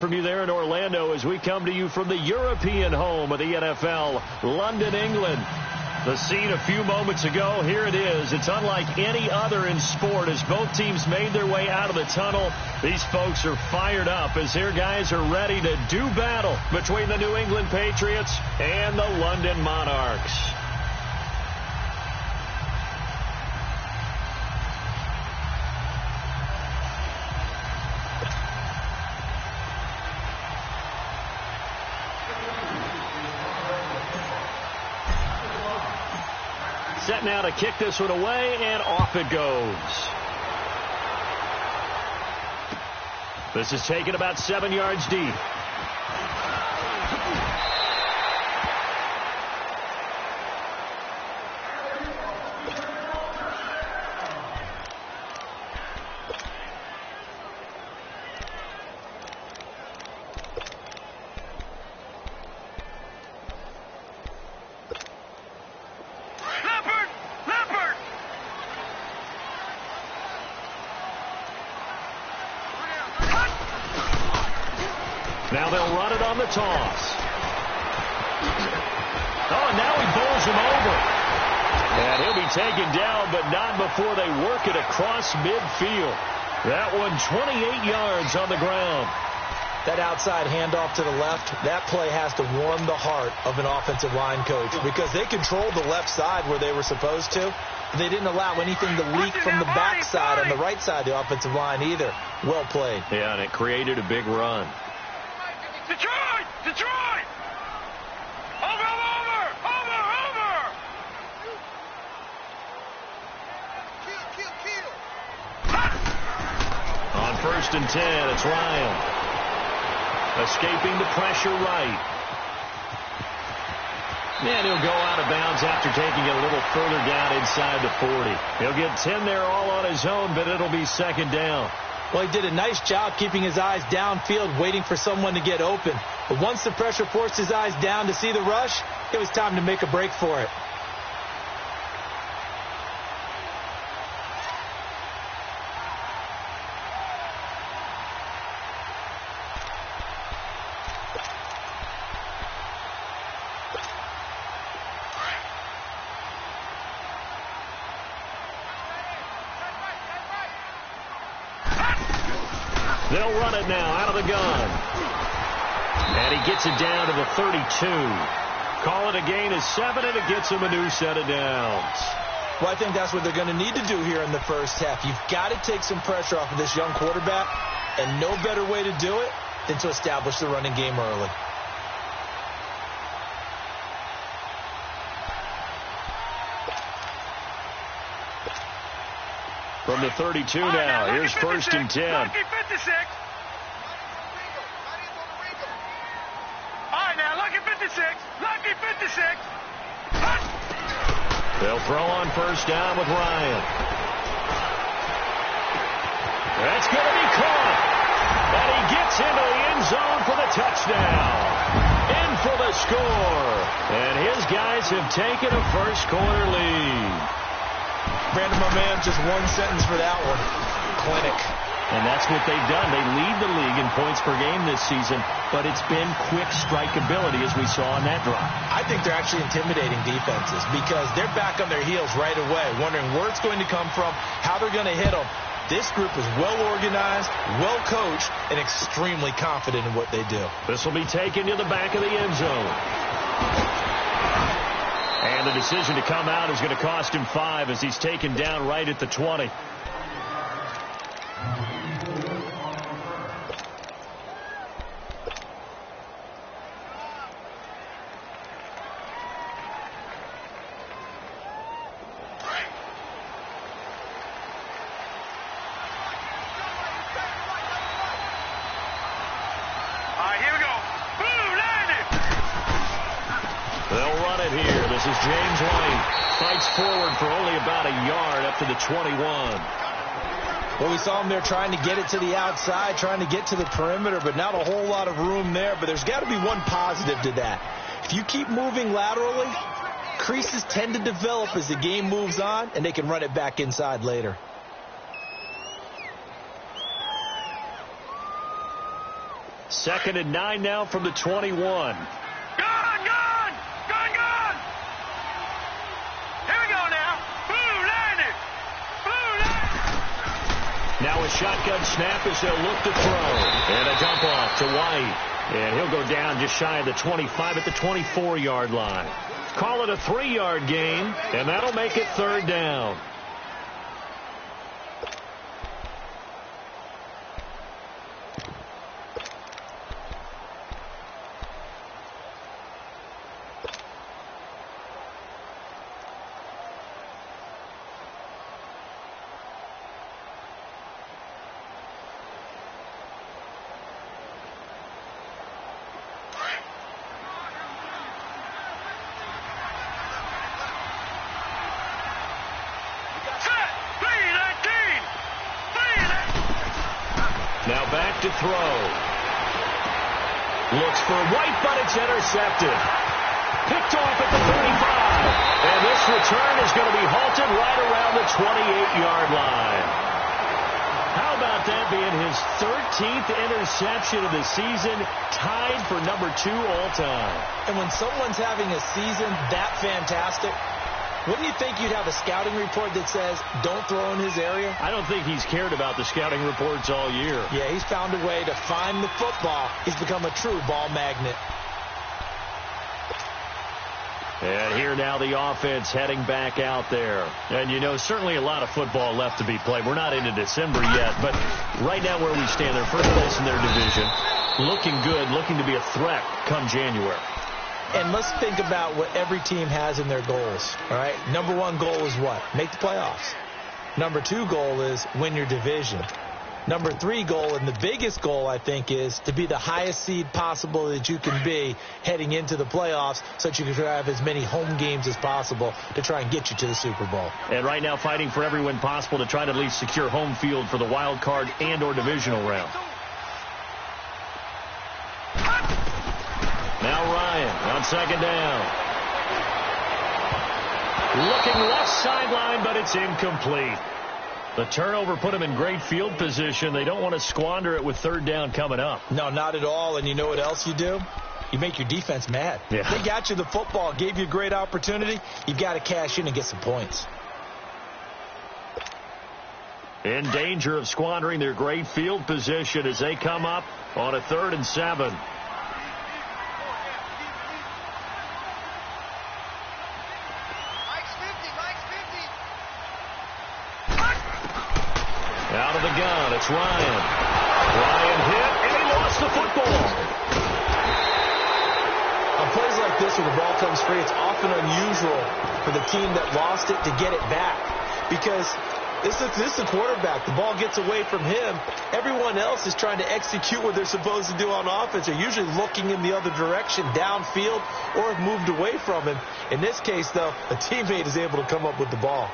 From you there in Orlando as we come to you from the European home of the NFL, London, England. The scene a few moments ago, here it is. It's unlike any other in sport as both teams made their way out of the tunnel. These folks are fired up as their guys are ready to do battle between the New England Patriots and the London Monarchs. Set now to kick this one away, and off it goes. This is taken about 7 yards deep. Now they'll run it on the toss. Oh, now he bowls him over. And he'll be taken down, but not before they work it across midfield. That one 28 yards on the ground. That outside handoff to the left, that play has to warm the heart of an offensive line coach because they controlled the left side where they were supposed to. They didn't allow anything to leak from the backside on the right side of the offensive line either. Well played. Yeah, and it created a big run. Detroit! Detroit! Over! On 1st and 10, it's Ryan. Escaping the pressure right. And he'll go out of bounds after taking it a little further down inside the 40. He'll get 10 there all on his own, but it'll be second down. Well, he did a nice job keeping his eyes downfield, waiting for someone to get open. But once the pressure forced his eyes down to see the rush, it was time to make a break for it. They'll run it now out of the gun. And he gets it down to the 32. Call it a gain of 7, and it gets him a new set of downs. Well, I think that's what they're going to need to do here in the first half. You've got to take some pressure off of this young quarterback, and no better way to do it than to establish the running game early. From the 32 now, here's 1st and 10. Lucky 56. All right, now, lucky 56. Lucky 56. They'll throw on 1st down with Ryan. That's going to be caught. And he gets into the end zone for the touchdown. In for the score. And his guys have taken a first-quarter lead. Brandon, my man, just one sentence for that one. Clinic. And that's what they've done. They lead the league in points per game this season, but it's been quick strike ability as we saw on that drive. I think they're actually intimidating defenses because they're back on their heels right away, wondering where it's going to come from, how they're going to hit them. This group is well organized, well coached, and extremely confident in what they do. This will be taken to the back of the end zone. And the decision to come out is going to cost him 5 as he's taken down right at the 20. This is James White. Fights forward for only about a yard up to the 21. Well, we saw him there trying to get it to the outside, trying to get to the perimeter, but not a whole lot of room there. But there's got to be one positive to that. If you keep moving laterally, creases tend to develop as the game moves on, and they can run it back inside later. 2nd and 9 now from the 21. Gone! Here we go now. Blue landed. Now a shotgun snap as they'll look to throw. And a dump off to White. And he'll go down just shy of the 25 at the 24-yard line. Call it a 3-yard gain, and that'll make it 3rd down. Now back to throw. Looks for White, but it's intercepted. Picked off at the 35. And this return is going to be halted right around the 28-yard line. How about that being his 13th interception of the season, tied for number 2 all time. And when someone's having a season that fantastic, wouldn't you think you'd have a scouting report that says, don't throw in his area? I don't think he's cared about the scouting reports all year. Yeah, he's found a way to find the football. He's become a true ball magnet. And here now the offense heading back out there. And, you know, certainly a lot of football left to be played. We're not into December yet, but right now where we stand, they're first place in their division. Looking good, looking to be a threat come January. And let's think about what every team has in their goals, all right? Number 1 goal is what? Make the playoffs. Number 2 goal is win your division. Number 3 goal, and the biggest goal, I think, is to be the highest seed possible that you can be heading into the playoffs so that you can have as many home games as possible to try and get you to the Super Bowl. And right now fighting for every win possible to try to at least secure home field for the wild card and or divisional round. Now Ryan on 2nd down. Looking left sideline, but it's incomplete. The turnover put him in great field position. They don't want to squander it with 3rd down coming up. No, not at all. And you know what else you do? You make your defense mad. Yeah. They got you the football, gave you a great opportunity. You've got to cash in and get some points. In danger of squandering their great field position as they come up on a 3rd and 7. Out of the gun, it's Ryan. Ryan hit, and he lost the football. On plays like this where the ball comes free, it's often unusual for the team that lost it to get it back. Because this is the quarterback. The ball gets away from him. Everyone else is trying to execute what they're supposed to do on offense. They're usually looking in the other direction, downfield, or have moved away from him. In this case, though, a teammate is able to come up with the ball.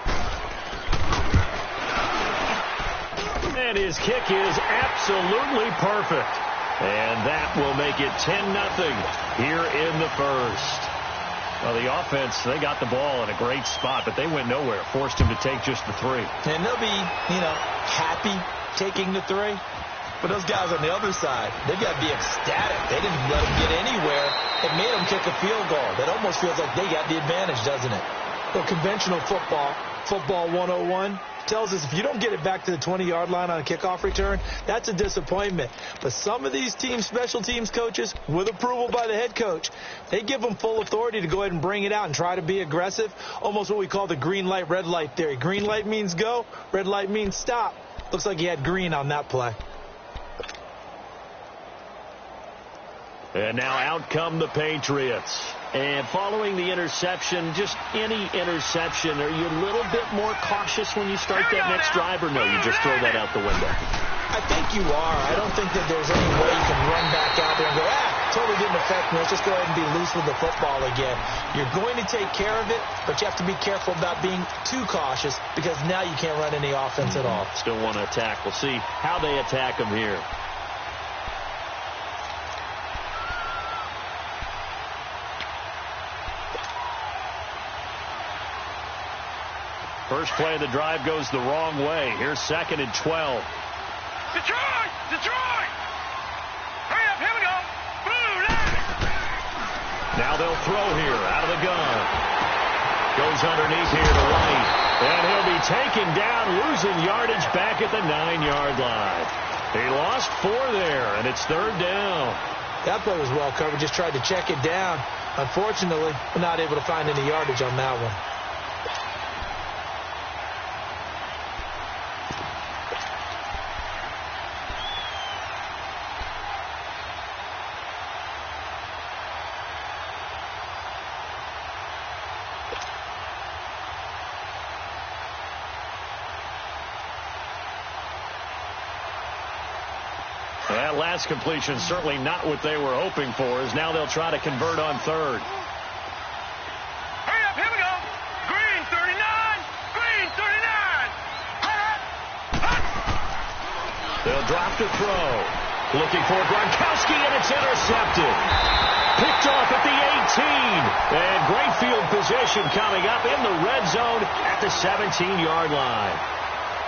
And his kick is absolutely perfect. And that will make it 10-0 here in the first. Well, the offense, they got the ball in a great spot, but they went nowhere. Forced him to take just the 3. And they'll be, happy taking the 3. But those guys on the other side, they've got to be ecstatic. They didn't let them get anywhere. It made them kick a field goal. That almost feels like they got the advantage, doesn't it? Well, conventional football 101, tells us if you don't get it back to the 20-yard line on a kickoff return, that's a disappointment. But some of these special teams coaches, with approval by the head coach, they give them full authority to go ahead and bring it out and try to be aggressive, almost what we call the green light, red light theory. Green light means go, red light means stop. Looks like he had green on that play. And now out come the Patriots. And following the interception, just any interception, are you a little bit more cautious when you start that next drive, or no, you just throw that out the window? I think you are. I don't think that there's any way you can run back out there and go, totally didn't affect me. Let's just go ahead and be loose with the football again. You're going to take care of it, but you have to be careful about being too cautious because now you can't run any offense at all. Still want to attack. We'll see how they attack them here. First play of the drive goes the wrong way. Here's 2nd and 12. Detroit! Detroit! Hurry up, him and Now they'll throw here out of the gun. Goes underneath here to White. And he'll be taken down, losing yardage back at the 9-yard line. He lost 4 there, and it's 3rd down. That play was well covered. Just tried to check it down. Unfortunately, we're not able to find any yardage on that one. That last completion certainly not what they were hoping for, as now they'll try to convert on 3rd. Hurry up, here we go. Green 39. Green 39. They'll drop to throw. Looking for Gronkowski, and it's intercepted. Picked off at the 18. And great field position coming up in the red zone at the 17-yard line.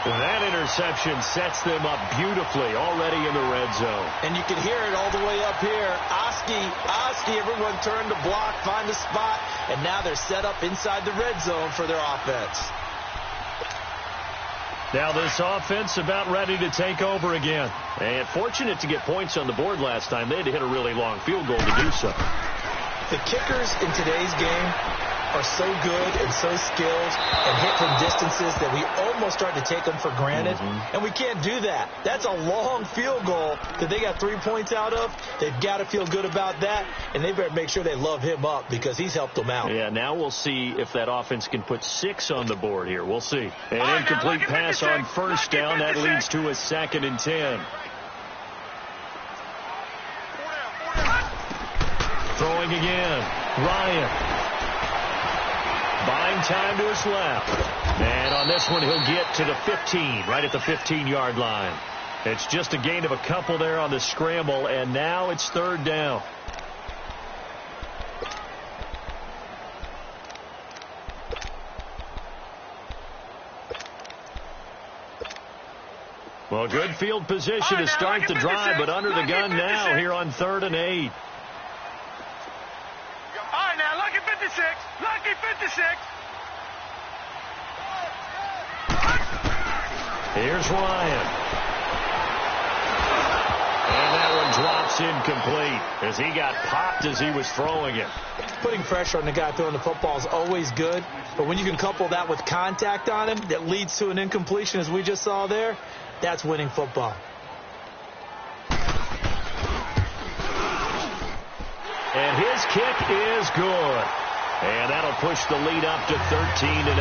That interception sets them up beautifully already in the red zone. And you can hear it all the way up here. Oski, everyone turned to block, find a spot, and now they're set up inside the red zone for their offense. Now this offense about ready to take over again. And fortunate to get points on the board last time. They had to hit a really long field goal to do so. The kickers in today's game are so good and so skilled and hit from distances that we almost start to take them for granted. And we can't do that. That's a long field goal that they got 3 points out of. They've got to feel good about that, and they better make sure they love him up because he's helped them out. Yeah, now we'll see if that offense can put 6 on the board here. We'll see. An incomplete pass on 1st down. That leads to a 2nd and 10. Throwing again. Ryan. Buying time to his left. And on this one, he'll get to the 15, right at the 15-yard line. It's just a gain of a couple there on the scramble, and now it's 3rd down. Well, good field position to start the drive, but under the gun now here on 3rd and 8. All right, now, lucky 56. Lucky 56. Here's Ryan. And that one drops incomplete as he got popped as he was throwing it. Putting pressure on the guy throwing the football is always good, but when you can couple that with contact on him that leads to an incompletion, as we just saw there, that's winning football. And his kick is good. And that'll push the lead up to 13-0.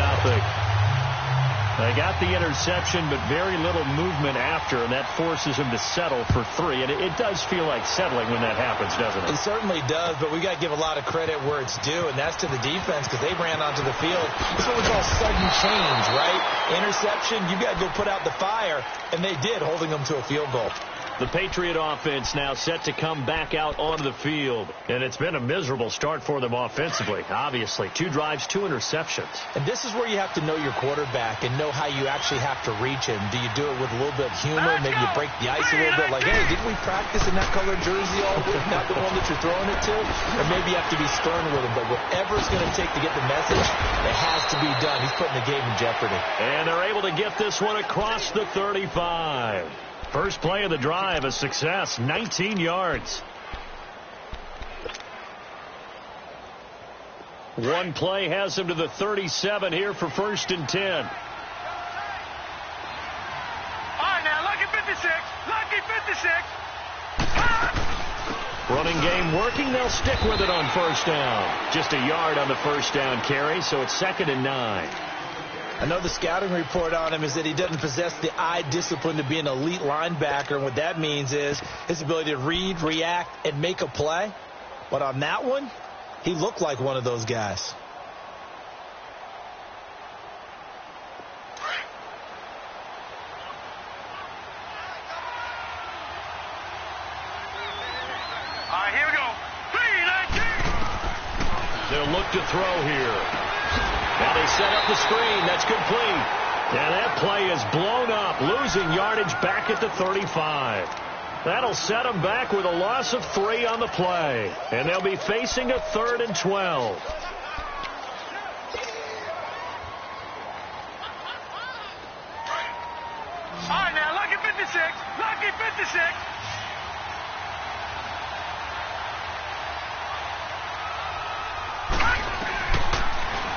They got the interception, but very little movement after, and that forces him to settle for 3. And it does feel like settling when that happens, doesn't it? It certainly does, but we got to give a lot of credit where it's due, and that's to the defense because they ran onto the field. This is what we call sudden change, right? Interception, you got to go put out the fire, and they did, holding them to a field goal. The Patriot offense now set to come back out onto the field. And it's been a miserable start for them offensively, obviously. 2 drives, 2 interceptions. And this is where you have to know your quarterback and know how you actually have to reach him. Do you do it with a little bit of humor? Maybe you break the ice a little bit like, hey, didn't we practice in that colored jersey all week? Not the one that you're throwing it to? Or maybe you have to be stern with him. But whatever it's going to take to get the message, it has to be done. He's putting the game in jeopardy. And they're able to get this one across the 35. First play of the drive, a success, 19 yards. One play has him to the 37 here for 1st and 10. All right, now, lucky 56. Lucky 56. Running game working. They'll stick with it on 1st down. Just a yard on the 1st down carry, so it's 2nd and 9. I know the scouting report on him is that he doesn't possess the eye discipline to be an elite linebacker. And what that means is his ability to read, react, and make a play. But on that one, he looked like one of those guys. All right, here we go. 3-19. They'll look to throw here. Now they set up the screen. That's complete. And that play is blown up, losing yardage back at the 35. That'll set them back with a loss of 3 on the play. And they'll be facing a 3rd and 12. All right, now, lucky 56. Lucky 56.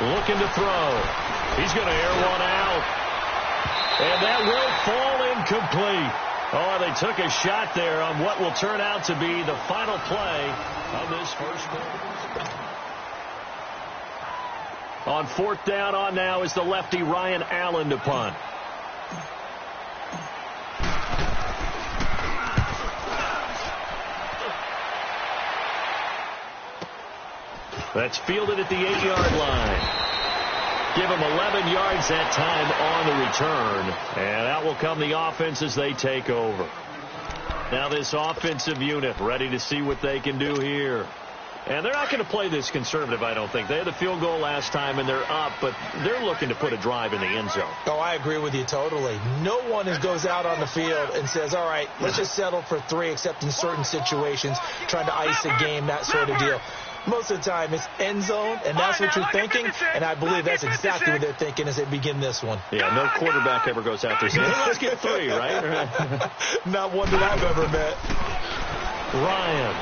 Looking to throw. He's going to air one out. And that will fall incomplete. Oh, they took a shot there on what will turn out to be the final play of this first quarter. On 4th down on now is the lefty Ryan Allen to punt. That's fielded at the 8-yard line. Give them 11 yards that time on the return. And that will come the offense as they take over. Now this offensive unit ready to see what they can do here. And they're not going to play this conservative, I don't think. They had the field goal last time, and they're up, but they're looking to put a drive in the end zone. Oh, I agree with you totally. No one goes out on the field and says, all right, let's just settle for 3, except in certain situations, trying to ice a game, that sort of deal. Most of the time, it's end zone, and that's what you're thinking, and I believe that's exactly what they're thinking as they begin this one. Yeah, no quarterback ever goes out there saying, hey, let's get 3, right? Not one that I've ever met. Ryan.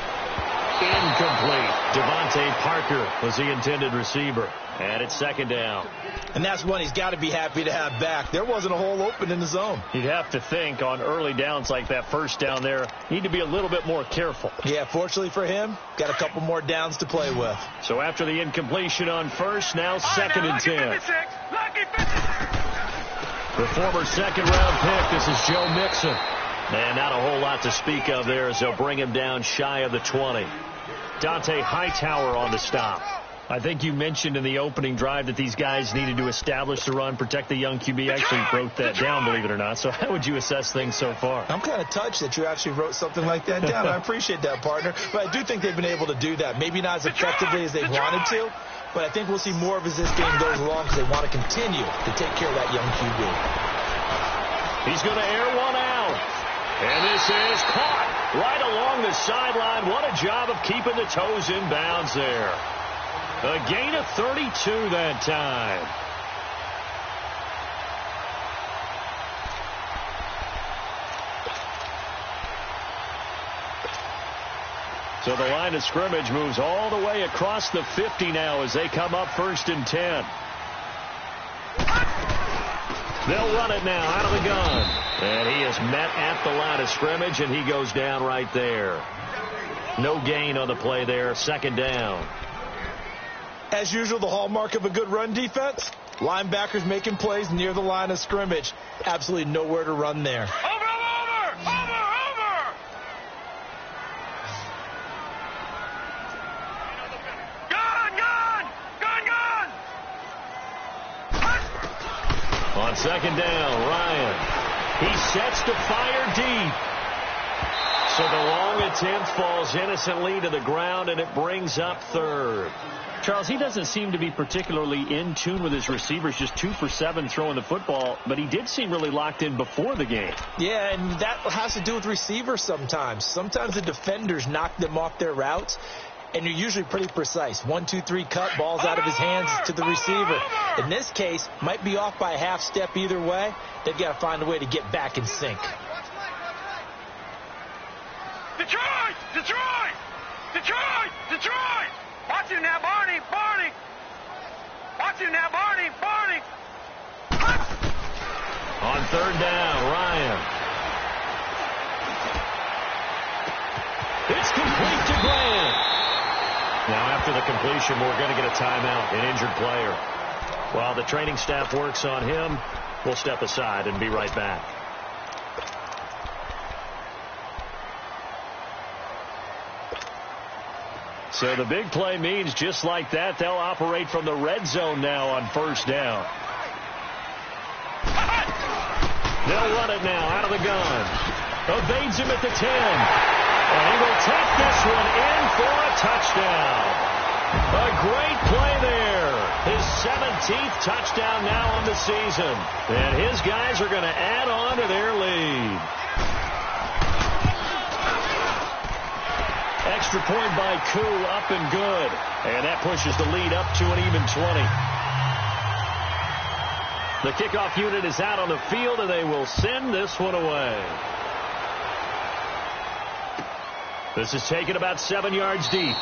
Incomplete. Devontae Parker was the intended receiver. And it's 2nd down. And that's one he's got to be happy to have back. There wasn't a hole open in the zone. You'd have to think on early downs like that first down there, need to be a little bit more careful. Yeah, fortunately for him, got a couple more downs to play with. So after the incompletion on first, now 2nd and 10. The former 2nd-round pick, this is Joe Mixon. And not a whole lot to speak of there as they'll bring him down shy of the 20. Dante Hightower on the stop. I think you mentioned in the opening drive that these guys needed to establish the run, protect the young QB. Actually wrote that down, believe it or not. So how would you assess things so far? I'm kind of touched that you actually wrote something like that down. I appreciate that, partner. But I do think they've been able to do that. Maybe not as effectively as they wanted to, but I think we'll see more of as this game goes along because they want to continue to take care of that young QB. He's going to air one out. And this is caught right along the sideline. What a job of keeping the toes in bounds there. A gain of 32 that time. So the line of scrimmage moves all the way across the 50 now as they come up 1st and 10. They'll run it now out of the gun. And he is met at the line of scrimmage, and he goes down right there. No gain on the play there. 2nd down. As usual, the hallmark of a good run defense, linebackers making plays near the line of scrimmage. Absolutely nowhere to run there. Over! Gun! On 2nd down, Ryan. He sets to fire deep. So the long attempt falls innocently to the ground, and it brings up 3rd. Charles, he doesn't seem to be particularly in tune with his receivers, just 2 for 7 throwing the football, but he did seem really locked in before the game. Yeah, and that has to do with receivers sometimes. Sometimes the defenders knock them off their routes, and you're usually pretty precise. 1, 2, 3 cut, balls out of his hands to the receiver. In this case, might be off by a half step either way. They've got to find a way to get back in sync. Detroit! Watch him now, Barney! Watch him now, Barney! On 3rd down, Ryan. It's complete to Grant. Now after the completion, we're going to get a timeout, an injured player. While the training staff works on him, we'll step aside and be right back. So the big play means just like that, they'll operate from the red zone now on 1st down. They'll run it now out of the gun. Evades him at the 10. And he will take this one in for a touchdown. A great play there. His 17th touchdown now on the season. And his guys are going to add on to their lead. Extra point by Koo, up and good. And that pushes the lead up to an even 20. The kickoff unit is out on the field, and they will send this one away. This is taken about 7 yards deep.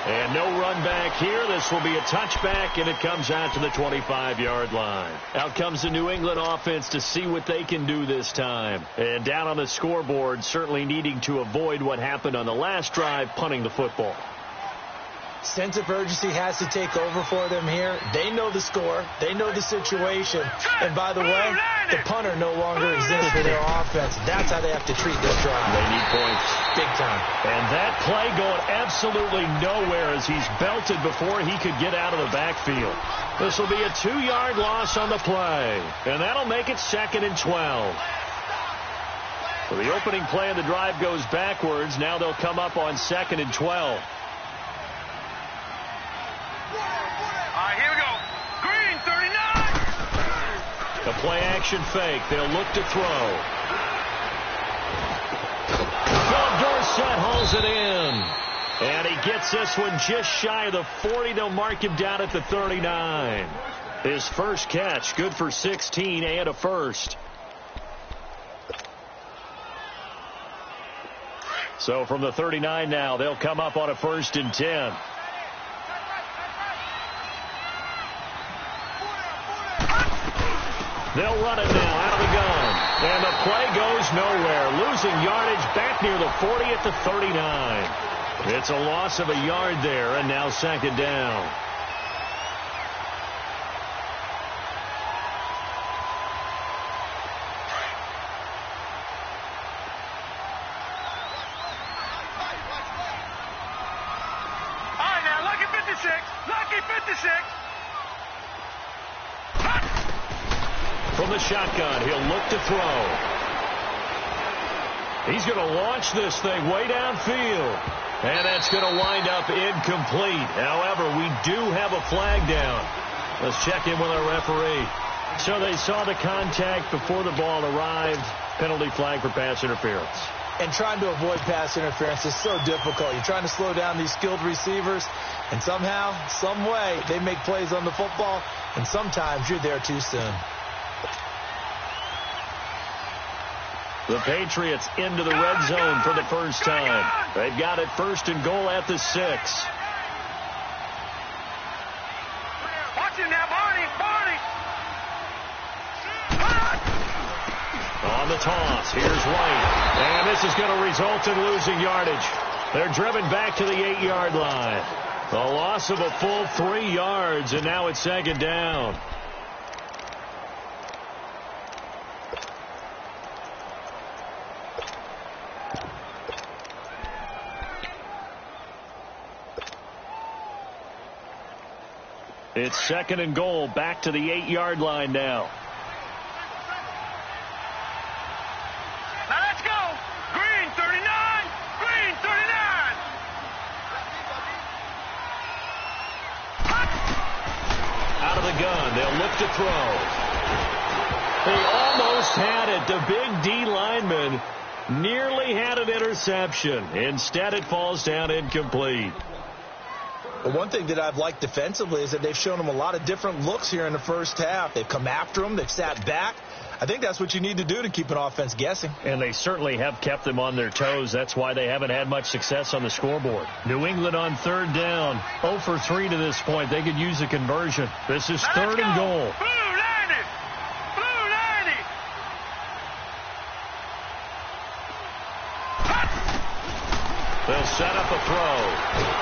And no run back here. This will be a touchback, and it comes out to the 25-yard line. Out comes the New England offense to see what they can do this time. And down on the scoreboard, certainly needing to avoid what happened on the last drive, punting the football. Sense of urgency has to take over for them here. They know the score. They know the situation. And by the way, the punter no longer exists for their offense. That's how they have to treat this drive. They need points. Big time. And that play going absolutely nowhere as he's belted before he could get out of the backfield. This will be a 2-yard loss on the play. And that'll make it 2nd and 12. So the opening play of the drive goes backwards. Now they'll come up on 2nd and 12. Here we go. Green, 39. The play action fake. They'll look to throw. Philip Dorsett hauls it in. And he gets this one just shy of the 40. They'll mark him down at the 39. His first catch, good for 16 and a first. So from the 39 now, they'll come up on a 1st and 10. They'll run it now out of the gun. And the play goes nowhere. Losing yardage back near the 40 at the 39. It's a loss of a yard there, and now 2nd down. All right, now, lucky 56. Lucky 56. From the shotgun, he'll look to throw. He's going to launch this thing way downfield. And that's going to wind up incomplete. However, we do have a flag down. Let's check in with our referee. So they saw the contact before the ball arrived. Penalty flag for pass interference. And trying to avoid pass interference is so difficult. You're trying to slow down these skilled receivers, and somehow, some way, they make plays on the football, and sometimes you're there too soon. The Patriots into the red zone for the first time. They've got it 1st and goal at the 6. Watch him now, Barney. On the toss, here's White. And this is going to result in losing yardage. They're driven back to the 8-yard line. A loss of a full 3 yards, and now it's 2nd down. It's 2nd and goal, back to the 8-yard line now. Now let's go. Green, 39. Green, 39. Out of the gun, they'll look to throw. They almost had it. The big D lineman nearly had an interception. Instead, it falls down incomplete. But one thing that I've liked defensively is that they've shown them a lot of different looks here in the first half. They've come after them. They've sat back. I think that's what you need to do to keep an offense guessing. And they certainly have kept them on their toes. That's why they haven't had much success on the scoreboard. New England on 3rd down. 0 for 3 to this point. They could use a conversion. This is 3rd and goal. Blue 90. Blue 90. They'll set up a throw.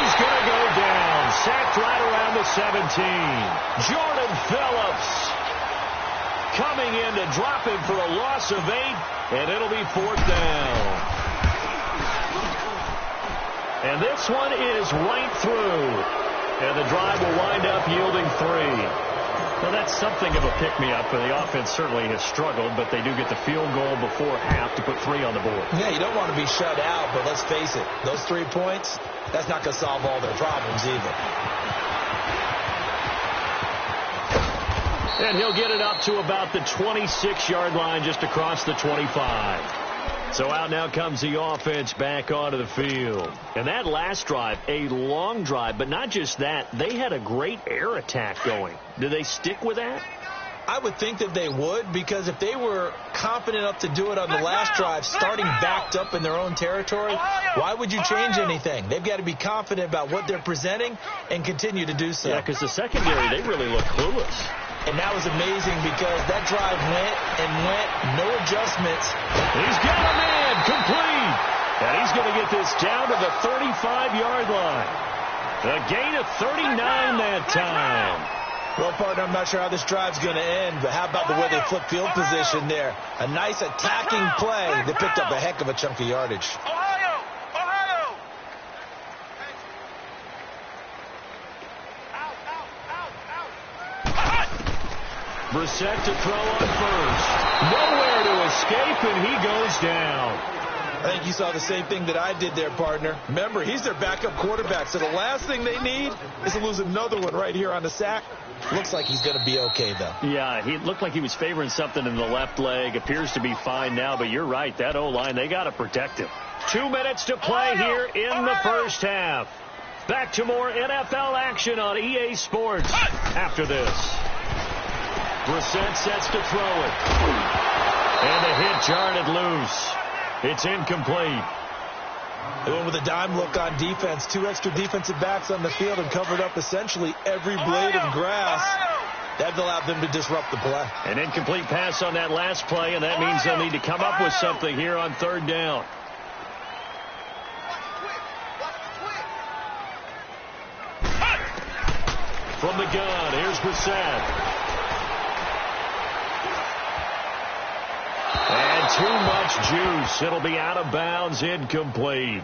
He's going to go down. Sacked right around the 17. Jordan Phillips coming in to drop him for a loss of 8, and it'll be 4th down. And this one is right through. And the drive will wind up yielding 3. Well, that's something of a pick-me-up. The offense certainly has struggled, but they do get the field goal before half to put 3 on the board. Yeah, you don't want to be shut out, but let's face it, those 3 points, that's not going to solve all their problems either. And he'll get it up to about the 26-yard line, just across the 25. So out now comes the offense back onto the field. And that last drive, a long drive, but not just that. They had a great air attack going. Do they stick with that? I would think that they would, because if they were confident enough to do it on the last drive, starting backed up in their own territory, why would you change anything? They've got to be confident about what they're presenting and continue to do so. Yeah, because the secondary, they really look clueless. And that was amazing because that drive went and went, no adjustments. He's got a man complete. And he's going to get this down to the 35-yard line. A gain of 39 that time. Well, partner, I'm not sure how this drive's going to end, but how about the way they flip field position there? A nice attacking play. They picked up a heck of a chunk of yardage. Ohio! Ohio! Brissett to throw on first. Nowhere to escape, and he goes down. I think you saw the same thing that I did there, partner. Remember, he's their backup quarterback, so the last thing they need is to lose another one right here on the sack. Looks like he's going to be okay, though. Yeah, he looked like he was favoring something in the left leg. Appears to be fine now, but you're right. That O-line, they got to protect him. 2 minutes to play here in the first half. Back to more NFL action on EA Sports after this. Brissett sets to throw it. And the hit jarred it loose. It's incomplete. They went with a dime look on defense. 2 extra defensive backs on the field and covered up essentially every blade of grass. That allowed them to disrupt the play. An incomplete pass on that last play, and that means they'll need to come up with something here on third down. From the gun, here's Brissett. And too much juice. It'll be out of bounds, incomplete.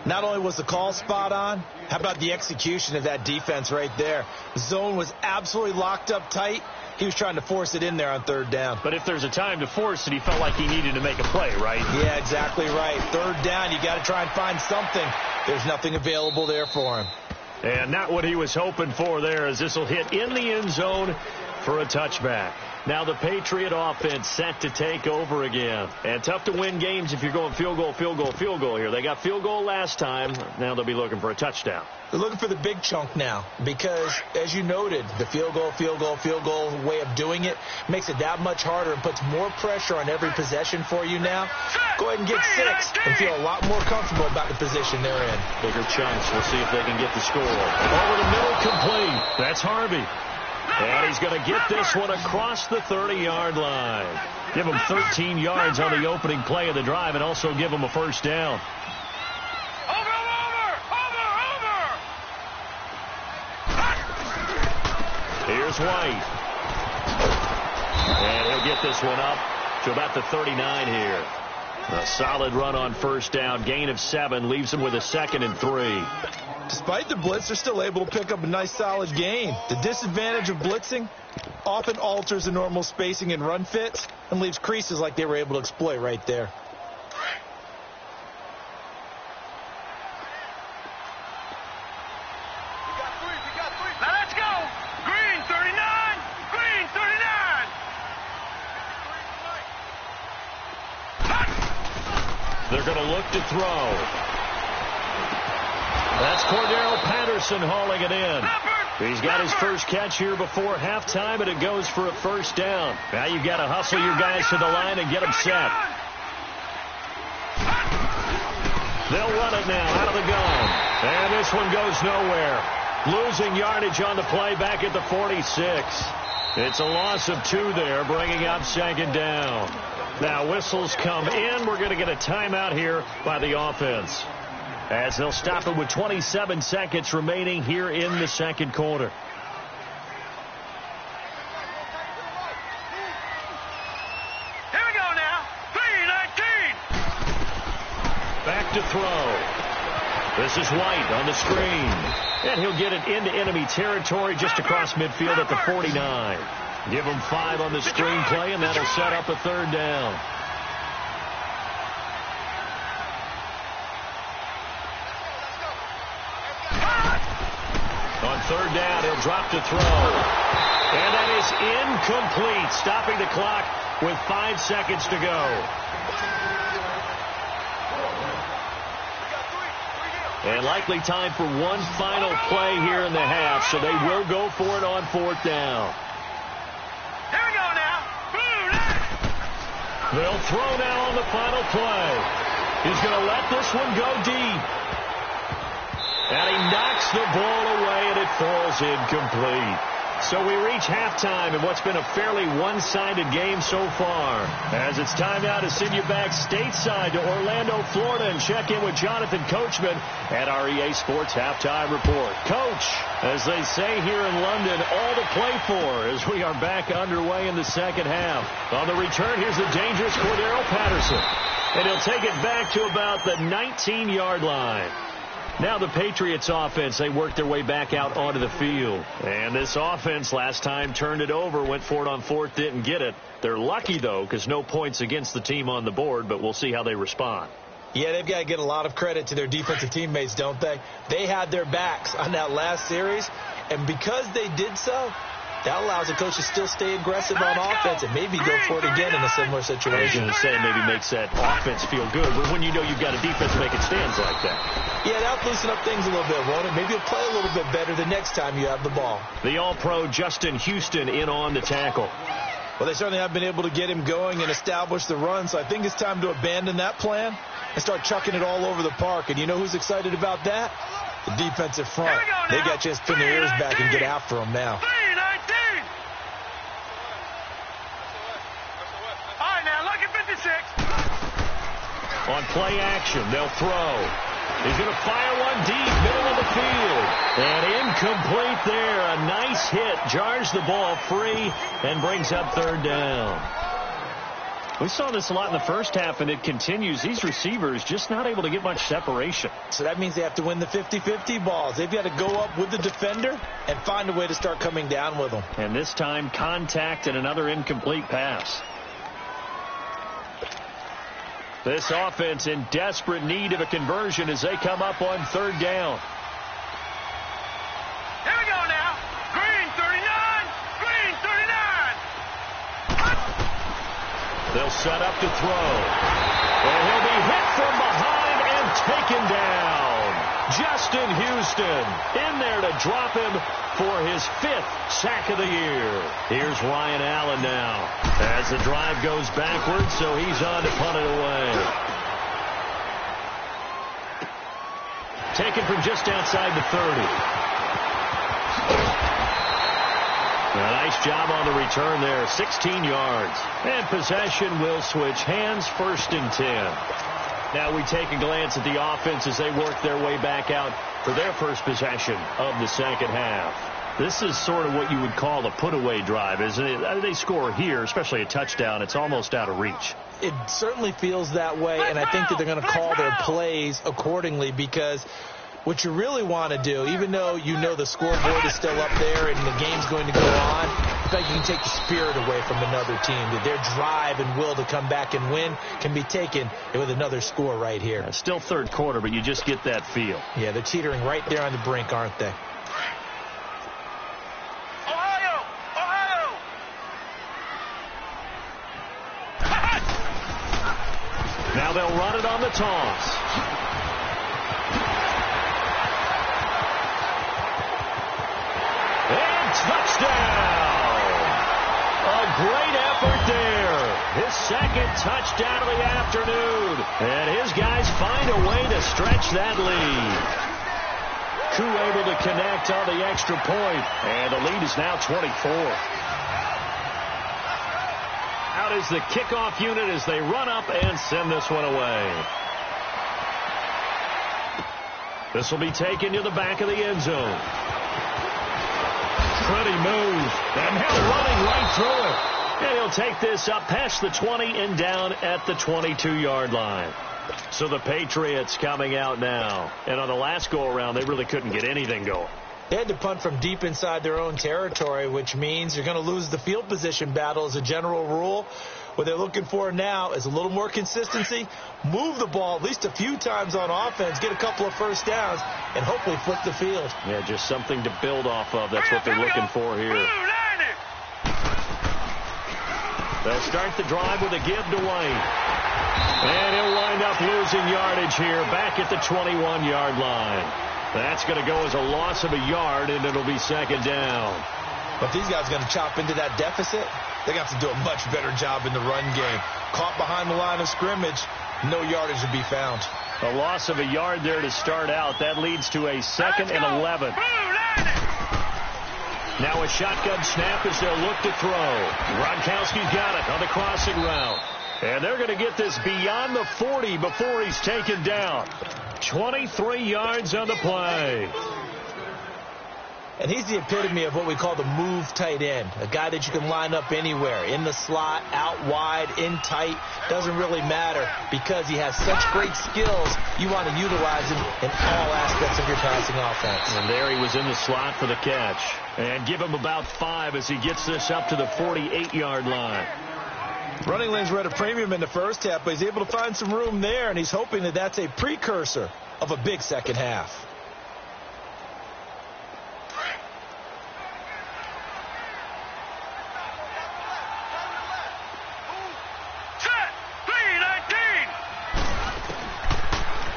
Not only was the call spot on, how about the execution of that defense right there? The zone was absolutely locked up tight. He was trying to force it in there on third down. But if there's a time to force it, he felt like he needed to make a play, right? Yeah, exactly right. Third down, you got to try and find something. There's nothing available there for him. And not what he was hoping for there, as this will hit in the end zone for a touchback. Now the Patriot offense set to take over again. And tough to win games if you're going field goal, field goal, field goal here. They got field goal last time. Now they'll be looking for a touchdown. They're looking for the big chunk now because, as you noted, the field goal, field goal, field goal way of doing it makes it that much harder and puts more pressure on every possession for you now. Go ahead and get 6 and feel a lot more comfortable about the position they're in. Bigger chunks. We'll see if they can get the score. Over the middle, complete. That's Harvey. And he's going to get this one across the 30-yard line. Give him 13 yards on the opening play of the drive and also give him a first down. Here's White. And he'll get this one up to about the 39 here. A solid run on first down. Gain of 7 leaves him with a 2nd and 3. Despite the blitz, they're still able to pick up a nice solid gain. The disadvantage of blitzing often alters the normal spacing and run fits and leaves creases like they were able to exploit right there. Now let's go. Green 39. Green 39. They're going to look to throw. That's Cordero Patterson hauling it in. He's got his first catch here before halftime, and it goes for a first down. Now you've got to hustle your guys to the line and get them set. They'll run it now out of the gun. And this one goes nowhere. Losing yardage on the play back at the 46. It's a loss of 2 there, bringing up 2nd down. Now whistles come in. We're going to get a timeout here by the offense, as they'll stop it with 27 seconds remaining here in the second quarter. Here we go now. 3:19. Back to throw. This is White on the screen. And he'll get it into enemy territory just across midfield at the 49. Give him 5 on the screen play, and that'll set up a 3rd down. On 3rd down, he'll drop to throw. And that is incomplete, stopping the clock with 5 seconds to go. And likely time for one final play here in the half, so they will go for it on 4th down. Here we go now. They'll throw now on the final play. He's going to let this one go deep. And he knocks the ball away, and it falls incomplete. So we reach halftime in what's been a fairly one-sided game so far. As it's time now to send you back stateside to Orlando, Florida, and check in with Jonathan Coachman at our EA Sports Halftime Report. Coach, as they say here in London, all to play for as we are back underway in the second half. On the return, here's the dangerous Cordero Patterson. And he'll take it back to about the 19-yard line. Now the Patriots offense, they work their way back out onto the field. And this offense last time turned it over, went for it on 4th, didn't get it. They're lucky, though, because no points against the team on the board, but we'll see how they respond. Yeah, they've got to get a lot of credit to their defensive teammates, don't they? They had their backs on that last series, and because they did so, that allows the coach to still stay aggressive on offense and maybe go for it again in a similar situation. I was going to say maybe makes that offense feel good, but when you know you've got a defense making stands like that. Yeah, that'll loosen up things a little bit, won't it? Maybe you'll play a little bit better the next time you have the ball. The All-Pro Justin Houston in on the tackle. Well, they certainly have been able to get him going and establish the run, so I think it's time to abandon that plan and start chucking it all over the park. And you know who's excited about that? The defensive front. They got a chance to pin their ears back and get after him now. On play action, they'll throw. He's going to fire one deep, middle of the field. And incomplete there. A nice hit. Jars the ball free and brings up 3rd down. We saw this a lot in the first half, and it continues. These receivers just not able to get much separation. So that means they have to win the 50-50 balls. They've got to go up with the defender and find a way to start coming down with them. And this time, contact and another incomplete pass. This offense in desperate need of a conversion as they come up on 3rd down. Here we go now. Green 39. Green 39. They'll set up to throw. And he'll be hit from behind and taken down. Justin Houston in there to drop him for his 5th sack of the year. Here's Ryan Allen now as the drive goes backwards, so he's on to punt it away. Taken from just outside the 30. A nice job on the return there, 16 yards. And possession will switch hands, 1st and 10. Now we take a glance at the offense as they work their way back out for their first possession of the second half. This is sort of what you would call a put-away drive, isn't it? They score here, especially a touchdown. It's almost out of reach. It certainly feels that way, and I think that they're going to call their plays accordingly because what you really want to do, even though you know the scoreboard is still up there and the game's going to go on, I think you can take the spirit away from another team. That their drive and will to come back and win can be taken with another score right here. It's still 3rd quarter, but you just get that feel. Yeah, they're teetering right there on the brink, aren't they? Now they'll run it on the toss. And touchdown! A great effort there. His 2nd touchdown of the afternoon. And his guys find a way to stretch that lead. Koo able to connect on the extra point. And the lead is now 24. Out is the kickoff unit as they run up and send this one away. This will be taken to the back of the end zone. Pretty move. And now running right through it. And he'll take this up past the 20 and down at the 22-yard line. So the Patriots coming out now. And on the last go-around, they really couldn't get anything going. They had to punt from deep inside their own territory, which means you're going to lose the field position battle as a general rule. What they're looking for now is a little more consistency, move the ball at least a few times on offense, get a couple of first downs, and hopefully flip the field. Yeah, just something to build off of. That's what they're looking for here. They'll start the drive with a give to White. And he'll wind up losing yardage here back at the 21-yard line. That's going to go as a loss of a yard, and it'll be second down. But these guys are going to chop into that deficit. They're going to have to do a much better job in the run game. Caught behind the line of scrimmage, no yardage to be found. A loss of a yard there to start out. That leads to a 2nd and 11. Now a shotgun snap as they'll look to throw. Gronkowski's got it on the crossing route. And they're going to get this beyond the 40 before he's taken down. 23 yards on the play. And he's the epitome of what we call the move tight end. A guy that you can line up anywhere. In the slot, out wide, in tight. Doesn't really matter because he has such great skills. You want to utilize him in all aspects of your passing offense. And there he was in the slot for the catch. And give him about 5 as he gets this up to the 48-yard line. Running lanes were at a premium in the first half, but he's able to find some room there, and he's hoping that that's a precursor of a big second half.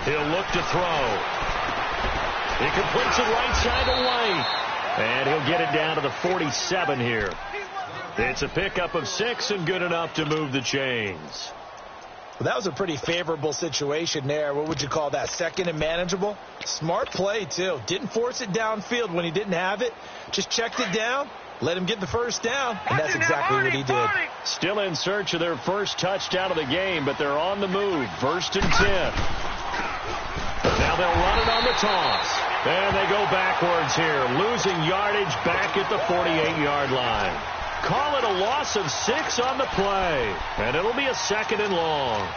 He'll look to throw. He completes it right side away. And he'll get it down to the 47 here. It's a pickup of 6 and good enough to move the chains. Well, that was a pretty favorable situation there. What would you call that? Second and manageable? Smart play, too. Didn't force it downfield when he didn't have it. Just checked it down, let him get the first down, and that's exactly what he did. Still in search of their first touchdown of the game, but they're on the move. 1st and 10. Now they'll run it on the toss. And they go backwards here, losing yardage back at the 48-yard line. Call it a loss of 6 on the play. And it'll be a 2nd and long.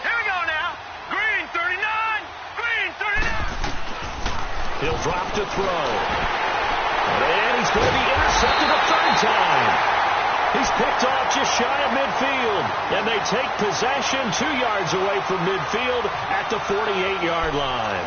Here we go now. Green 39. Green 39. He'll drop to throw. And he's going to be intercepted a 3rd time. He's picked off just shy of midfield. And they take possession 2 yards away from midfield at the 48-yard line.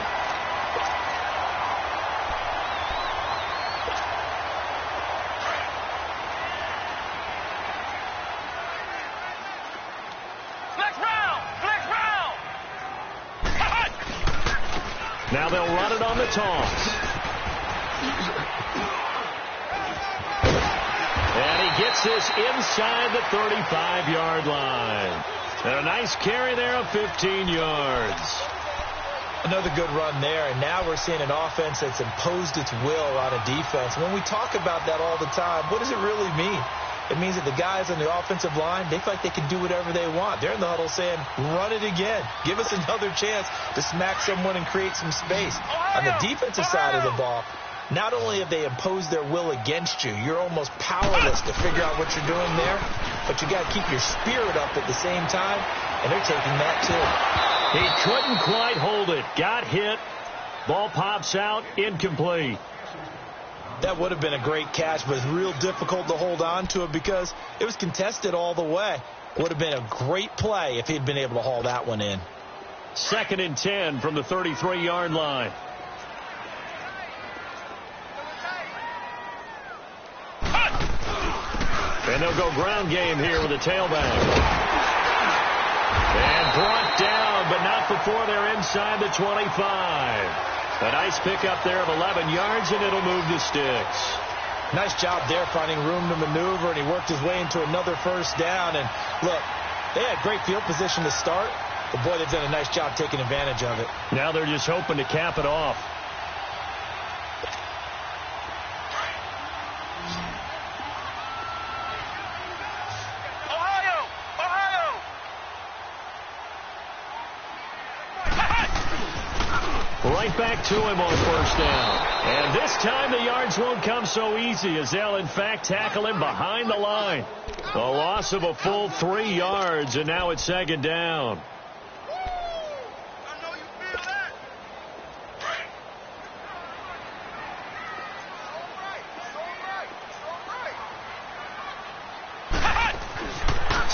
Flex round. Flex round. Now they'll run it on the toss. And he gets this inside the 35-yard line. And a nice carry there of 15 yards. Another good run there, and now we're seeing an offense that's imposed its will on a defense. When we talk about that all the time, what does it really mean? It means that the guys on the offensive line, they feel like they can do whatever they want. They're in the huddle saying, run it again. Give us another chance to smack someone and create some space. On the defensive side of the ball, not only have they imposed their will against you, you're almost powerless to figure out what you're doing there, but you got to keep your spirit up at the same time, and they're taking that too. He couldn't quite hold it. Got hit. Ball pops out. Incomplete. That would have been a great catch, but it's real difficult to hold on to it because it was contested all the way. Would have been a great play if he'd been able to haul that one in. 2nd and 10 from the 33-yard line. And they'll go ground game here with a tailback. And brought down, but not before they're inside the 25. A nice pickup there of 11 yards, and it'll move the sticks. Nice job there finding room to maneuver, and he worked his way into another 1st down. And look, they had great field position to start, but boy, they've done a nice job taking advantage of it. Now they're just hoping to cap it off. Right back to him on 1st down. And this time the yards won't come so easy as they'll, in fact, tackle him behind the line. A loss of a full 3 yards, and now it's 2nd down.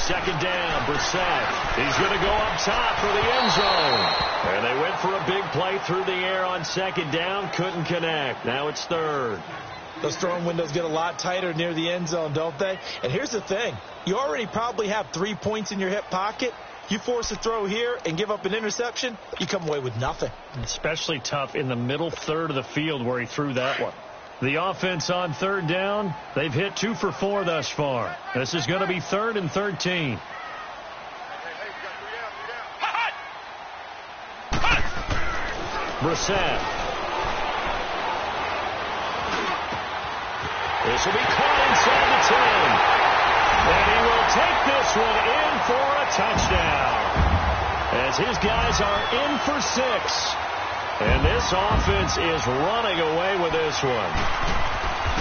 second down. Brissett, he's going to go up top for the end zone. And they went for a big play through the air on second down. Couldn't connect. Now it's third. Those throwing windows get a lot tighter near the end zone, don't they? And here's the thing. You already probably have 3 points in your hip pocket. You force a throw here and give up an interception, you come away with nothing. Especially tough in the middle third of the field where he threw that one. The offense on third down, they've hit 2 for 4 thus far. This is going to be 3rd and 13. Brissett. This will be caught inside the 10. And he will take this one in for a touchdown. As his guys are in for 6. And this offense is running away with this one.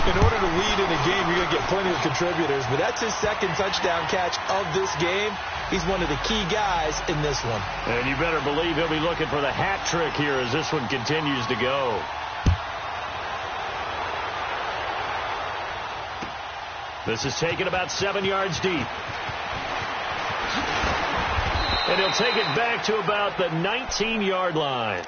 In order to lead in a game, you're going to get plenty of contributors. But that's his second touchdown catch of this game. He's one of the key guys in this one. And you better believe he'll be looking for the hat trick here as this one continues to go. This is taken about 7 yards deep. And he'll take it back to about the 19-yard line.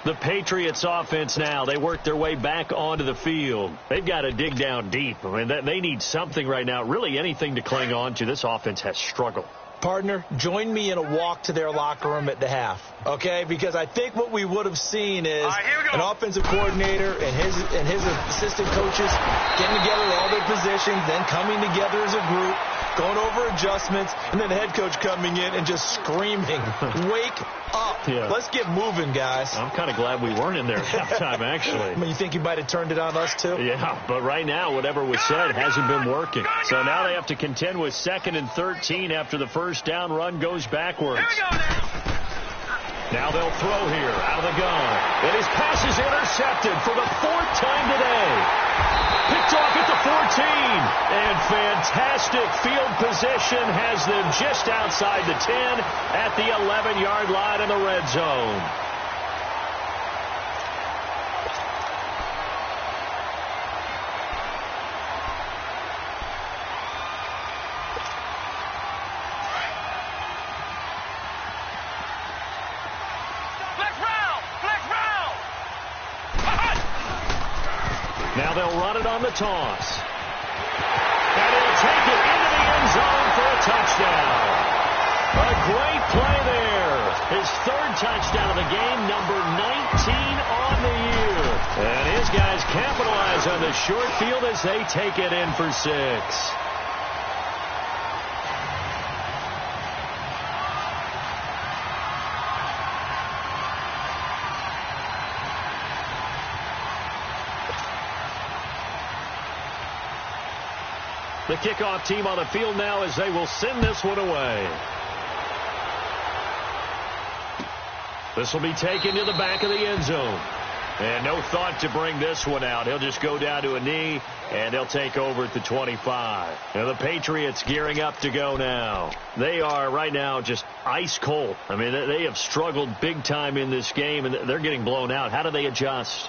The Patriots offense now, they work their way back onto the field. They've got to dig down deep. I mean, they need something right now, really anything to cling on to. This offense has struggled. Partner, join me in a walk to their locker room at the half, okay? Because I think what we would have seen is an offensive coordinator and his assistant coaches getting together with all their positions, then coming together as a group, going over adjustments, and then the head coach coming in and just screaming, wake up. Yeah. Let's get moving, guys. I'm kind of glad we weren't in there at halftime, actually. I mean, you think you might have turned it on us, too? Yeah, but right now, whatever was said hasn't been working. So now they have to contend with 2nd and 13 after the first down run goes backwards. Now they'll throw here out of the gun. And his pass is intercepted for the 4th time today. Picked off at the 14. And fantastic field position has them just outside the 10 at the 11-yard line in the red zone. Now they'll run it on the toss. And he'll take it into the end zone for a touchdown. A great play there. His 3rd touchdown of the game, number 19 on the year. And his guys capitalize on the short field as they take it in for 6. The kickoff team on the field now as they will send this one away. This will be taken to the back of the end zone. And no thought to bring this one out. He'll just go down to a knee, and they'll take over at the 25. Now the Patriots gearing up to go now. They are right now just ice cold. I mean, they have struggled big time in this game, and they're getting blown out. How do they adjust?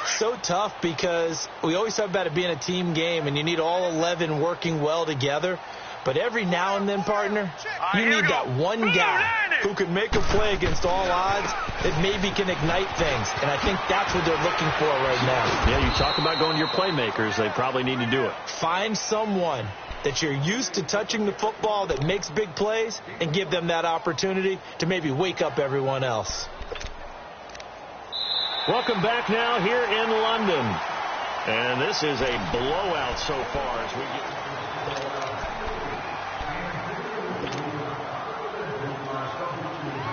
So tough because we always talk about it being a team game and you need all 11 working well together. But every now and then, partner, you need that one guy who can make a play against all odds that maybe can ignite things. And I think that's what they're looking for right now. Yeah, you talk about going to your playmakers. They probably need to do it. Find someone that you're used to touching the football that makes big plays and give them that opportunity to maybe wake up everyone else. Welcome back now here in London. And this is a blowout so far as we get...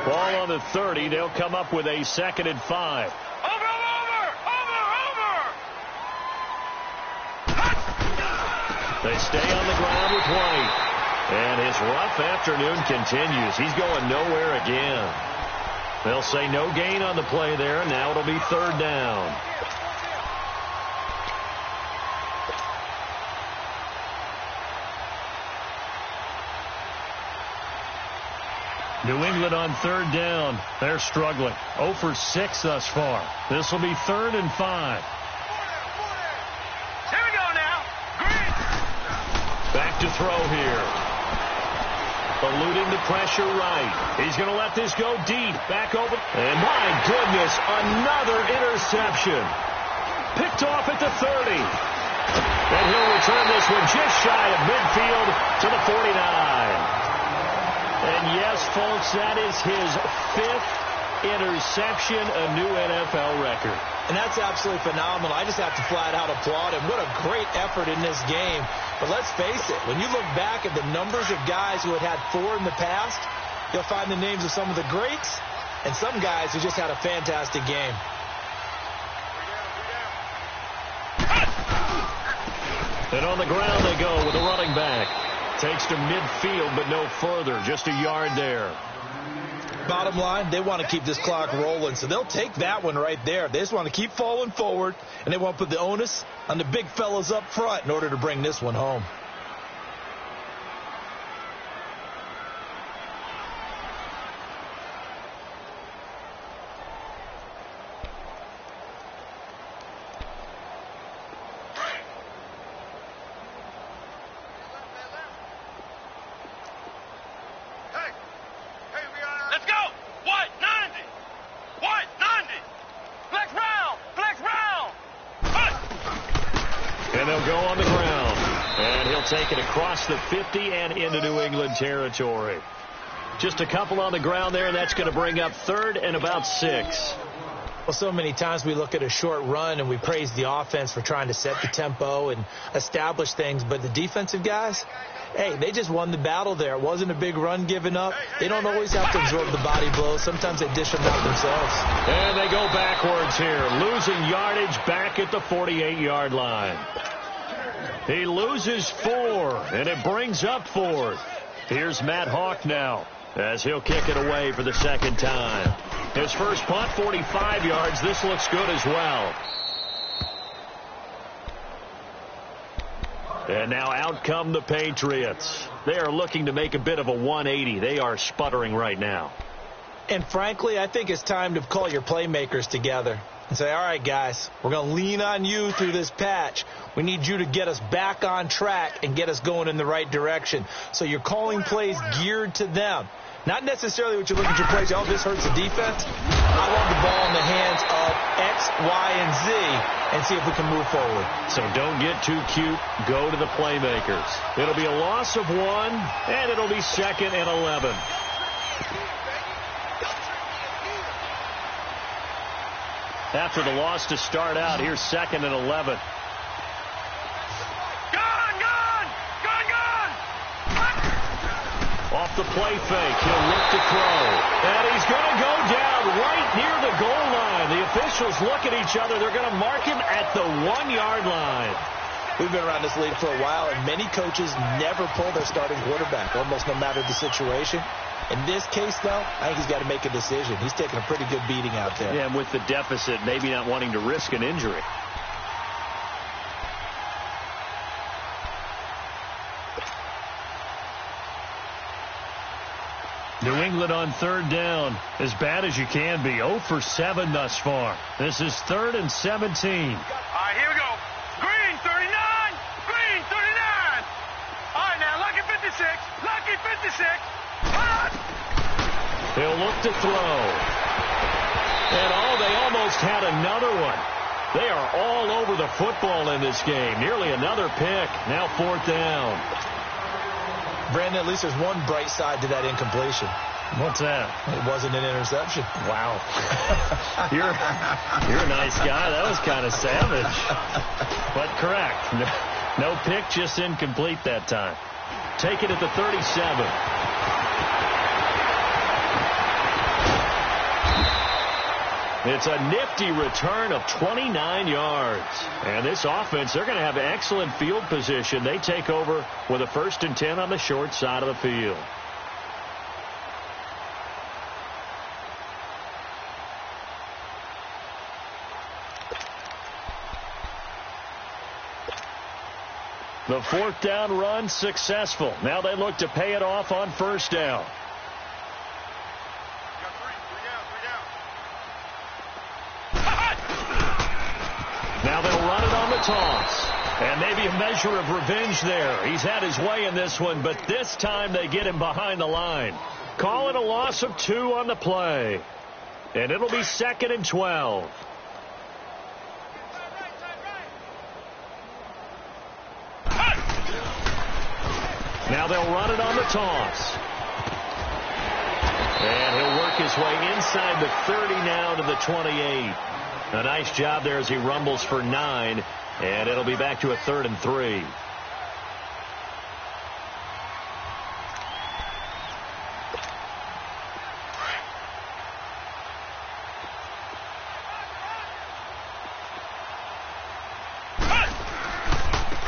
Ball on the 30. They'll come up with a 2nd and 5. They stay on the ground with White. And his rough afternoon continues. He's going nowhere again. They'll say no gain on the play there. Now it'll be 3rd down. New England on 3rd down. They're struggling. 0 for 6 thus far. This will be 3rd and 5. Here we go now. Green. Back to throw here. eluding the pressure right. He's going to let this go deep. Back over. And my goodness, another interception. Picked off at the 30. And he'll return this one just shy of midfield to the 49. And yes, folks, that is his 5th interception, a new NFL record. And that's absolutely phenomenal. I just have to flat out applaud him. What a great effort in this game. But let's face it, when you look back at the numbers of guys who had 4 in the past, you'll find the names of some of the greats and some guys who just had a fantastic game. And on the ground they go with the running back. Takes to midfield, but no further. Just a yard there. Bottom line, they want to keep this clock rolling, so they'll take that one right there. They just want to keep falling forward, and they want to put the onus on the big fellas up front in order to bring this one home. Take it across the 50 and into New England territory. Just a couple on the ground there, and that's going to bring up 3rd and about 6. Well, so many times we look at a short run and we praise the offense for trying to set the tempo and establish things, but the defensive guys, hey, they just won the battle there. It wasn't a big run given up. They don't always have to absorb the body blows. Sometimes they dish them out themselves. And they go backwards here, losing yardage back at the 48-yard line. He loses 4, and it brings up 4th. Here's Matt Hawk now, as he'll kick it away for the 2nd time. His first punt, 45 yards. This looks good as well. And now out come the Patriots. They are looking to make a bit of a 180. They are sputtering right now. And frankly, I think it's time to call your playmakers together and say, all right, guys, we're going to lean on you through this patch. We need you to get us back on track and get us going in the right direction. So you're calling plays geared to them. Not necessarily what you look at your plays, oh, this hurts the defense. I want the ball in the hands of X, Y, and Z and see if we can move forward. So don't get too cute. Go to the playmakers. It'll be a loss of 1, and it'll be 2nd and 11. After the loss to start out, here's 2nd and 11. Off the play fake, he'll look to throw. And he's going to go down right near the goal line. The officials look at each other. They're going to mark him at the 1-yard line. We've been around this league for a while, and many coaches never pull their starting quarterback, almost no matter the situation. In this case, though, I think he's got to make a decision. He's taking a pretty good beating out there. Yeah, and with the deficit, maybe not wanting to risk an injury. New England on 3rd down, as bad as you can be. 0 for 7 thus far. This is 3rd and 17. All right, here we go. Green, 39. Green, 39. All right, now, Lucky 56. Lucky 56. He'll look to throw. And, they almost had another one. They are all over the football in this game. Nearly another pick. Now 4th down. Brandon, at least there's one bright side to that incompletion. What's that? It wasn't an interception. Wow. You're a nice guy. That was kind of savage. But correct. No pick, just incomplete that time. Take it at the 37. It's a nifty return of 29 yards. And this offense, they're going to have excellent field position. They take over with a 1st and 10 on the short side of the field. The 4th down run successful. Now they look to pay it off on 1st down. Now they'll run it on the toss. And maybe a measure of revenge there. He's had his way in this one, but this time they get him behind the line. Call it a loss of 2 on the play. And it'll be 2nd and 12. Now they'll run it on the toss. And he'll work his way inside the 30 now to the 28. A nice job there as he rumbles for 9. And it'll be back to a 3rd and 3.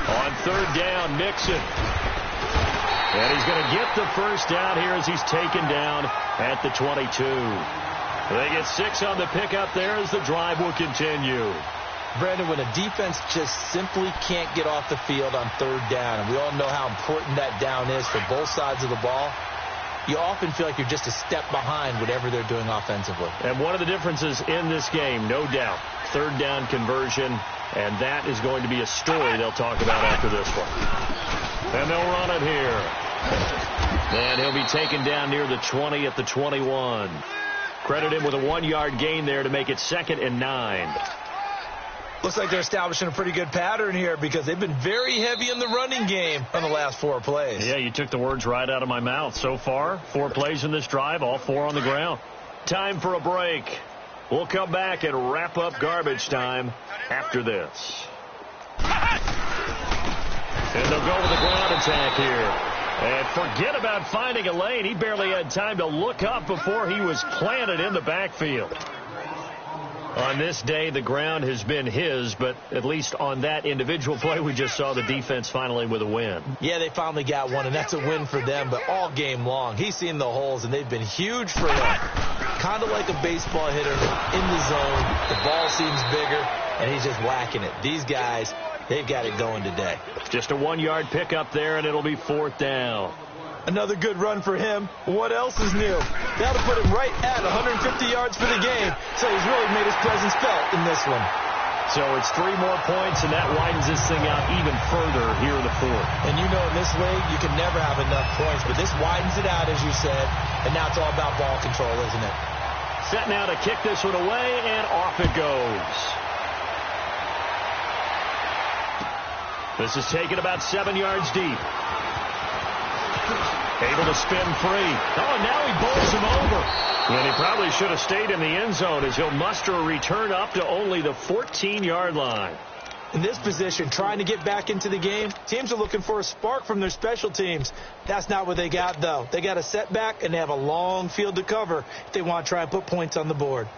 On 3rd down, Mixon. And he's going to get the first down here as he's taken down at the 22. They get 6 on the pickup there as the drive will continue. Brandon, when a defense just simply can't get off the field on 3rd down, and we all know how important that down is for both sides of the ball, you often feel like you're just a step behind whatever they're doing offensively. And one of the differences in this game, no doubt, 3rd down conversion, and that is going to be a story they'll talk about after this one. And they'll run it here. And he'll be taken down near the 20 at the 21. Credit him with a 1-yard gain there to make it 2nd and 9. Looks like they're establishing a pretty good pattern here because they've been very heavy in the running game on the last 4 plays. Yeah, you took the words right out of my mouth. So far, 4 plays in this drive, all 4 on the ground. Time for a break. We'll come back and wrap up garbage time after this. And they'll go with the ground attack here. And forget about finding a lane. He barely had time to look up before he was planted in the backfield. On this day, the ground has been his, but at least on that individual play, we just saw the defense finally with a win. Yeah, they finally got one, and that's a win for them, but all game long, he's seen the holes, and they've been huge for him. Kind of like a baseball hitter in the zone. The ball seems bigger, and he's just whacking it. These guys, they've got it going today. Just a 1-yard pickup there, and it'll be 4th down. Another good run for him. What else is new? That'll put him right at 150 yards for the game, so he's really made his presence felt in this one. So it's 3 more points, and that widens this thing out even further here in the 4th. And you know in this league, you can never have enough points, but this widens it out, as you said, and now it's all about ball control, isn't it? Set now to kick this one away, and off it goes. This is taken about 7 yards deep. Able to spin free. Oh, and now he bowls him over. And he probably should have stayed in the end zone as he'll muster a return up to only the 14-yard line. In this position, trying to get back into the game, teams are looking for a spark from their special teams. That's not what they got, though. They got a setback, and they have a long field to cover if they want to try and put points on the board.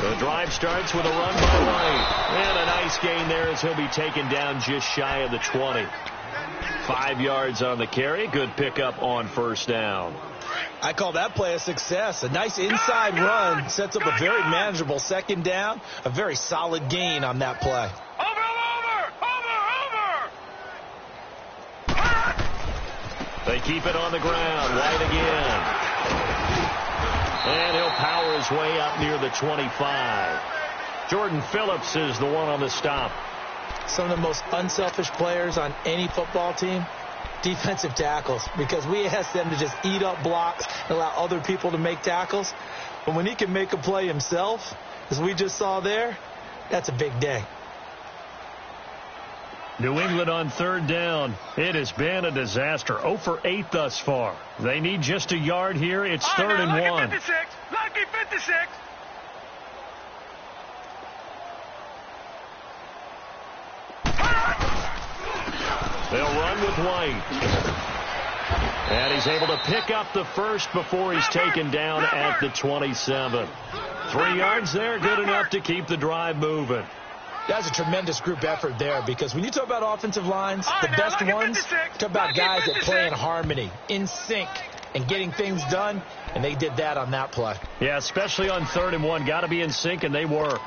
The drive starts with a run by White. And a nice gain there as he'll be taken down just shy of the 20. 5 yards on the carry. Good pickup on 1st down. I call that play a success. A nice inside run sets up a very manageable 2nd down. A very solid gain on that play. They keep it on the ground. White again. And he'll power his way up near the 25. Jordan Phillips is the one on the stop. Some of the most unselfish players on any football team, defensive tackles, because we ask them to just eat up blocks and allow other people to make tackles. But when he can make a play himself, as we just saw there, that's a big day. New England on 3rd down. It has been a disaster. 0 for 8 thus far. They need just a yard here. It's 3rd and 1. Lucky 56. They'll run with White. And he's able to pick up the first before he's taken down at the 27. 3 yards there, good enough to keep the drive moving. That's a tremendous group effort there, because when you talk about offensive lines, the best ones, talk about guys that play in harmony, in sync, and getting things done, and they did that on that play. Yeah, especially on 3rd and 1. Got to be in sync, and they were.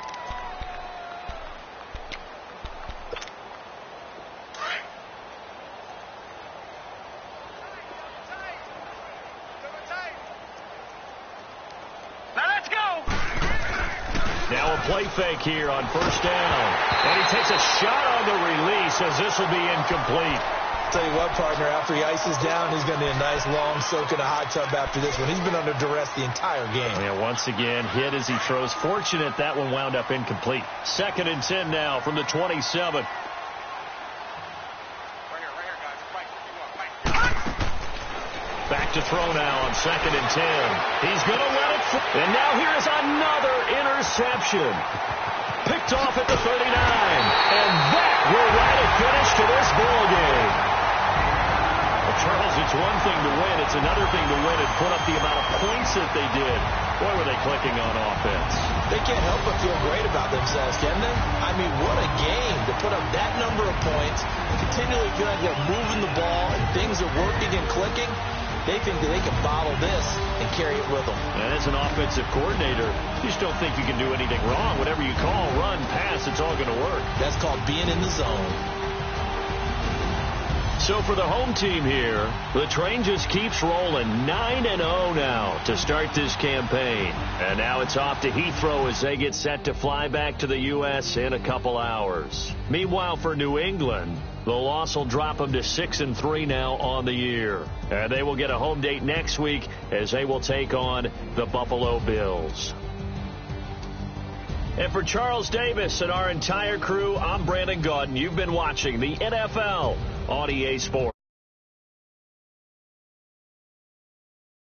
play fake here on first down. And he takes a shot on the release as this will be incomplete. Tell you what, partner, after he ices down, he's going to need a nice long soak in a hot tub after this one. He's been under duress the entire game. Yeah, once again, hit as he throws. Fortunate that one wound up incomplete. 2nd and 10 now from the 27. Back to throw now on 2nd and 10. He's going to let it fly. And now here is another interception. Picked off at the 39. And that will write a finish to this ball game. Well, Charles, it's one thing to win. It's another thing to win and put up the amount of points that they did. Boy, were they clicking on offense. They can't help but feel great about themselves, can they? I mean, what a game to put up that number of points and continually feel like they're moving the ball and things are working and clicking. They think that they can bottle this and carry it with them. And as an offensive coordinator, you just don't think you can do anything wrong. Whatever you call, run, pass, it's all going to work. That's called being in the zone. So for the home team here, the train just keeps rolling 9-0 now to start this campaign. And now it's off to Heathrow as they get set to fly back to the U.S. in a couple hours. Meanwhile, for New England, the loss will drop them to 6-3 now on the year. And they will get a home date next week as they will take on the Buffalo Bills. And for Charles Davis and our entire crew, I'm Brandon Gaudin. You've been watching the NFL on EA Sports.